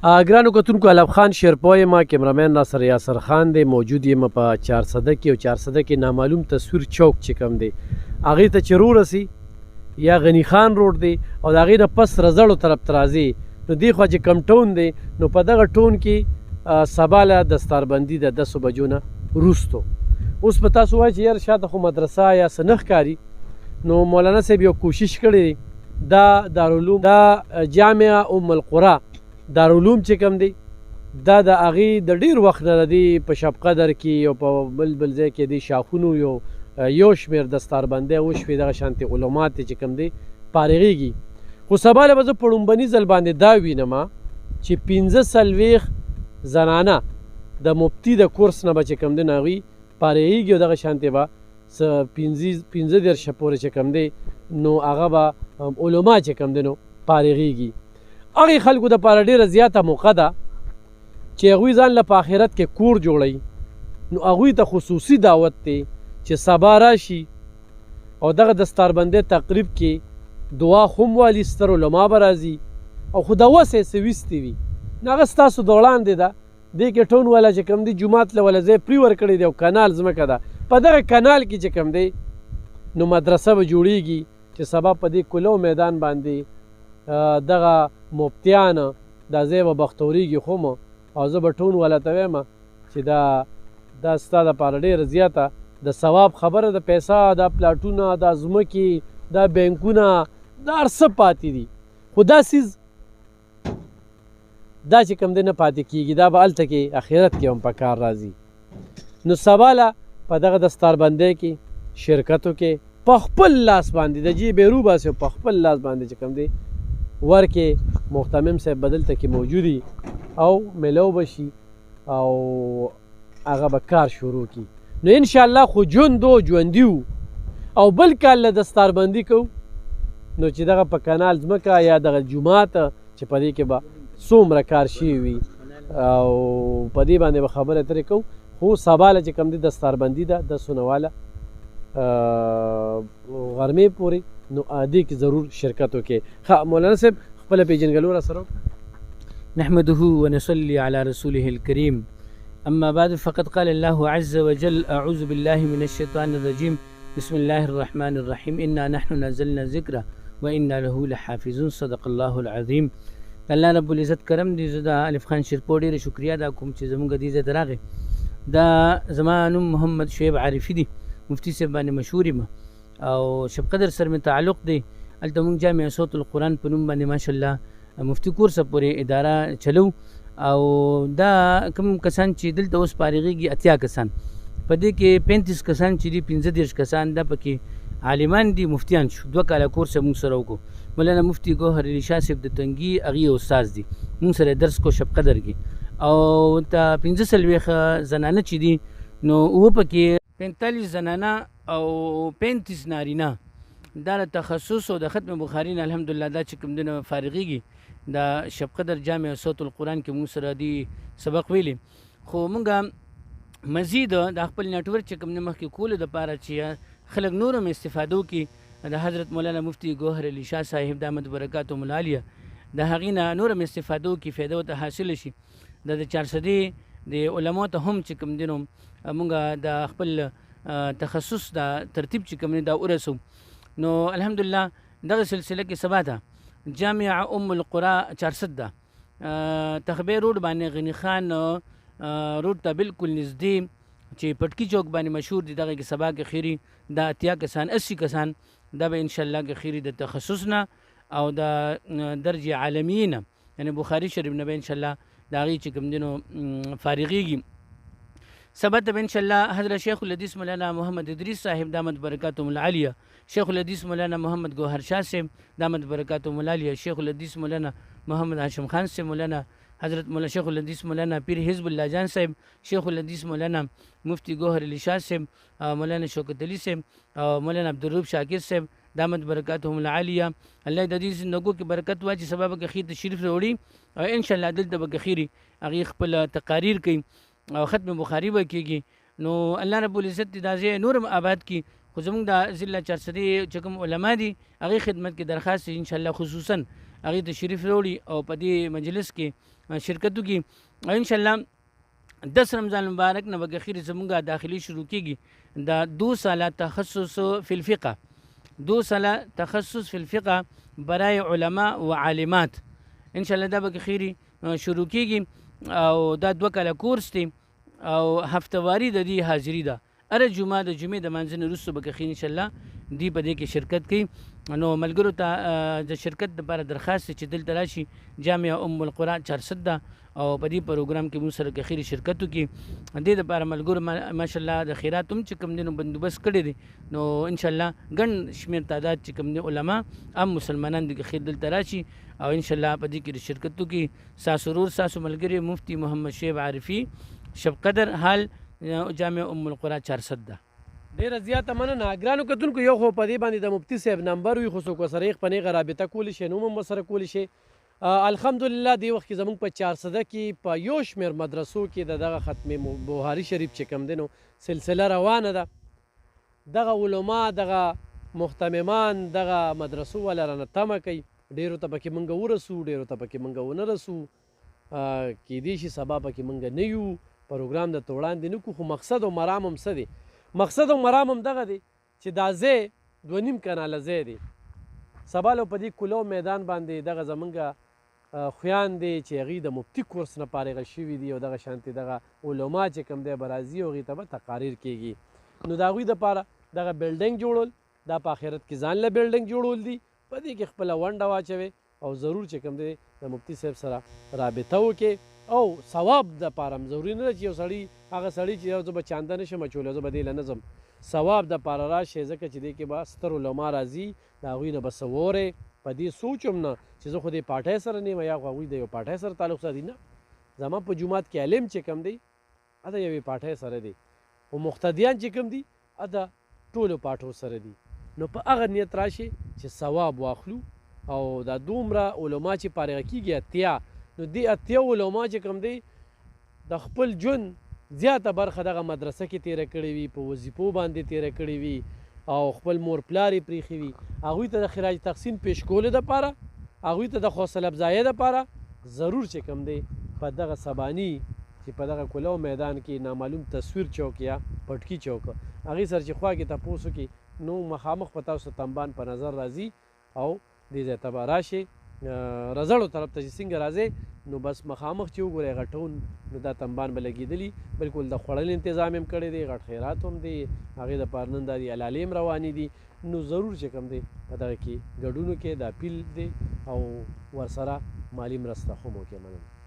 ګرانو کتونکو علب خان شیرپوی ما کیمرامین ناصر یاسر خان دی موجود یم په 400 کې او 400 کې نامعلوم تصویر چوک چې کوم دی هغې ته چې رورسي یا غنی خان روډ دی او د هغې نه پس رزړو طرف ته راځي نو دې خوا چې کم ټون دی نو په دغه ټون کې سبا له دستاربندي د 10 بجو نه وروستو اوس په تاسو وایي چې یار شاته خو مدرسه یا څه نه ښکاري نو مولانا صاحب یو کوشش کړی دا دارالعلوم دا جامعه ام القرا دارالعلوم چې کوم دی دا د هغې د ډېر وخت نه دی په شب قدر کې او په بل ځای کې دی شاخونو یو شمېر دستاربندۍ وشوې دغه شانتې علومات چې کوم دی فارغېږي خو سبا له به زه په لومبني ځل باندې دا وینم چې 45 زنانه د مفتي د کورس نه به چې کوم دی نو هغوی فارغېږي او دغه شانتې به څه 15 پورې چې کوم دی نو هغه به علما چې کوم دی نو فارغېږي هغې خلکو دپاره ډېره زیاته موقع ده چې هغوی ځان له په آخرت کې کور جوړوي نو هغوی ته خصوصي دعوت دی چې سبا راشي او دغه دستاربندۍ تقریب کې دعا خو هم والي ستر علما به راځي او خو د وس یې څه ویستې وي نو هغه ستاسو د وړاندې ده دې کې ټون والا چې کوم دی جومات له والا ځای پرې ورکړی دی او کنال ځمکه ده په دغه کنال کې چې کوم دی نو مدرسه به جوړیږي چې سبا په دې کلو میدان باندې دغه مفتیان دا ځای به بختوریږي خو مو او زه به ټون والا ته وایم چې دا ستا دپاره ډېره زیاته د ثواب خبره د پیسه دا پلاټونه دا ځمکې دا بینکونه دا هر څه پاتې دي خو دا څیز دا چې کوم دی نه پاتې کېږي دا به هلته کې اخرت کې هم په کار راځي نو سبا له په دغه دستاربندۍ کې شرکتو کې په خپل لاس باندې د جیبې روباسي او په خپل لاس باندې چې کوم دی ورکې محتمم صاحب بدلته کې موجودي او میلو بشي او هغه به کار شروع کی نو انشاءالله خو ژوندي او بل کال له دستاربندي کوو نو چې دغه په کنال ځمکه یا دغه جومات چې په دې کې به څومره کار شوي وي او په دې باندې به خبرې اترې کوو خو سبا له چې کوم دی دستاربندي ده 10 واله غرمې پورې نو دې کې ضرور شرکت وکړي ښه مولانا صاحب خپله پیژنګلو را سره نحمده ونصلي على رسوله الكريم أما بعد فقد قال الله عز وجل أعوذ بالله من الشيطان الرجيم بسم الله الرحمن الرحيم إنا نحن نزلنا الذكر وإنا له لحافظون صدق الله العظيم الله رب العزت کرم دی زه د الف خان شیرپور ډېره شکریا ادا کوم چې زموږ دې ځای ته راغی دا زما نوم محمد شعیب عارفي دی مفتي صاحب باندې مشهور یم او شب قدر سره مې تعلق دی هلته موږ جامع صوت القرآن په نوم باندې ماشاءالله مفتي کورسه پورې اداره چلو او دا کوم کسان چې دلته اوس فارغېږي 80 کسان په دې کې 35 کسان چې دي 15 کسان دا پکې عالمان دي مفتیان شو 2 کاله کورس موږ سره وکړو مولانا مفتی ګوهر علي شاه صاحب د تنګي هغې استاد دي موږ سره درس کو شب قدر کې او ته 15 زنانه چې دي نو اوه پکې 45 زنانه او 35 نارینه دا له تخصص او د ختم بخاري نه الحمدلله دا چې کوم دنه فارغېږي دا شب قدر جامع صوت القرآن کې موږ سره دي سبق ویلي خو موږ مزید د خپل نیټورک چې کوم نه مخکې کولو دپاره چې خلک نور هم استفاده وکړي د حضرت مولانا مفتی ګوهر علي شاه صاحب دامت برکاتهم العالیه د هغې نه نور هم استفاده وکړي فایده ورته حاصله شي د 400 د علماو ته هم چې کوم دي نو موږ د خپل تخصص د ترتیب چې کوم دا ورسو نو الحمدلله دغه سلسله کې سبا ده جامع ام القرا 400 ده تخبیر روډ باندې غنی خان روډ ته بالکل نږدې چې پټکی چوک باندې مشهور دي دغه کې سبا کې خیری دا 80 کسان 80 کسان دا به ان شاء الله کې خیری د تخصصنا او د درجه عالمین یعنی بخاری شریف نه به ان شاء الله دا غي چې کوم دینو فارغېږي سبت ان شاء الله حضرت شیخ الحدیث مولانا محمد ادریس صاحب دامت برکاتهم العالیه شیخ الحدیث مولانا محمد گوهر شاه صاحب دامت برکاتهم العالیه شیخ الحدیث مولانا محمد هاشم خان صاحب مولانا حضرت مولانا شیخ الحدیث مولانا پیر حزب الله جان صاحب شیخ الحدیث مولانا مفتی گوهر علی شاه صاحب مولانا شوکت علی صاحب مولانا عبدالرؤوف شاکر صاحب دامت برکاتهم العالیه الله د دې زندګو کې برکت واچي سبب کې خیر تشریف وروړي او ان شاء الله دلته به خیری هغه خپل تقاریر کوي او ختم بخاری به کېږي نو الله رب العزت دا ځای نورم آباد کی خو زموږ د ضلع 400 چې کوم علما دي هغې خدمت کې درخواست ان شاء الله خصوصا هغې تشریف راوړي او په دې مجلس کې شرکت وکړي. ان شاء الله 10 رمضان مبارک نه به اخیر زمونږ داخلي شروع کیږي دا 2 ساله تخصص فی الفقه، 2 ساله تخصص فی الفقه برای علما و عالمات. ان شاء الله دا به اخیر شروع کیږي او دا 2 کاله کورس دی او هفتواری د دې حاضری ده. هر جمعه د جمعې د منځ نه وروسته به اخیر ان شاء الله دی په دې کې شرکت کوي. نو ملګرو ته د شرکت لپاره درخواست چې دلته راشي جامعه ام القرى 400 ده او په دې پروګرام کې موږ سره اخیر شرکت وکړي. د دې لپاره ملګرو ماشاءالله د خیرات هم چې کوم دي نو بندوبست کړی دی. نو ان شاء الله ګڼ شمېر تعداد چې کوم دي علما هم مسلمانان د اخیر دلته راشي او ان شاء الله په دې کې شرکت وکړي. ساسو ورور ساسو ملګری مفتی محمد شیب عارفی شب قدر حال جامعه ام القرى 400 ده. ډیره زیاته مننه. ګرانو کتونکو یو خو په دې باندې د مفتی صاحب نمبر وي خو څوک ورسره یې په نیغه رابطه کولی شي نو هم ورسره کولی شي. الحمدلله دې وخت کې زموږ په 400 کې په یو شمېر مدرسو کې د دغه ختم بخاري شریف چې کوم دی نو سلسله روانه ده. دغه علما دغه محتممان دغه مدرسو والا رانه تمه کوي ډیرو ته پکې موږ ورسو ډیرو ته پکې موږ ونه رسو کیدای شي سبا پکې موږ نه یو پروګرام د وړاندې نه کو. خو مقصد او مرام هم څه دی؟ مقصد او مرام هم دغه دی چې دا ځای 2.5 کناله ځای دی. سبا لو په دې کلو میدان باندې دغه زمونږ خویان دی چې هغوی د مفتي کورس نه فارغه شوي دي او دغه شانتې دغه علما چې کوم دی به راځي او هغوی ته به تقاریر کیږي. نو د هغوی دپاره دغه بلډنګ جوړول دا په آخرت کې ځان له بلډنګ جوړول دي. په دې کې خپله ونډه واچوئ او ضرور چې کوم دی د مفتي صاحب سره رابطه وکړئ او ثواب دپاره هم ضروري نه ده چې یو سړي هغه سړي چې یو زه به چانده نشم اچولی زه به دې له نه ځم. ثواب دپاره راشئ ځکه چې دې کې به ستر علما راځي د هغوی نه به څه وورئ. په دې سوچ هم نه چې زه خو دې پاټۍ سره نه یم یا خو هغوی د یو پاټۍ سره تعلق ساتي. نه، زما په جومات کې علم چې کوم دی د یوې پاټۍ سره دی او مقتدیان چې کوم دي د ټولو پاټو سره دي. نو په هغه نیت راشئ چې ثواب واخلو او دا دومره علما چې فارغه کېږي 80 نو دې 80 علما چې کوم دی د خپل ژوند زیاته برخه دغه مدرسه کې تیره کړې وي په وظیفو باندې تیره کړې وي او خپل مور پلار یې پرېښي وي. هغوی ته د خراج تحسین پیش کولو دپاره هغوی ته د حوصله افزایۍ دپاره ضرور چې کوم دی په دغه سباني چې په دغه کلو میدان کې نامعلوم تصویر چوک یا پټکي چوک هغې سره چې خوا کې تپوس وکړي نو مخامخ په تاسو تنبان په نظر راځي او دې ځای ته به راشئ. رزړو طرف ته چې څنګه راځئ نو بس مخامخ چې وګورئ غټون نو دا تنبان به لګېدلي بالکل د خوړل انتظام هم کړی دی غټ خیرات هم دی هغې دپاره نن دا علالې هم روانې دي. نو ضرور چې کوم دی په دغه کې ګډون وکړئ دا اپیل دی او ورسره مالي مرسته هم وکړئ. مننه.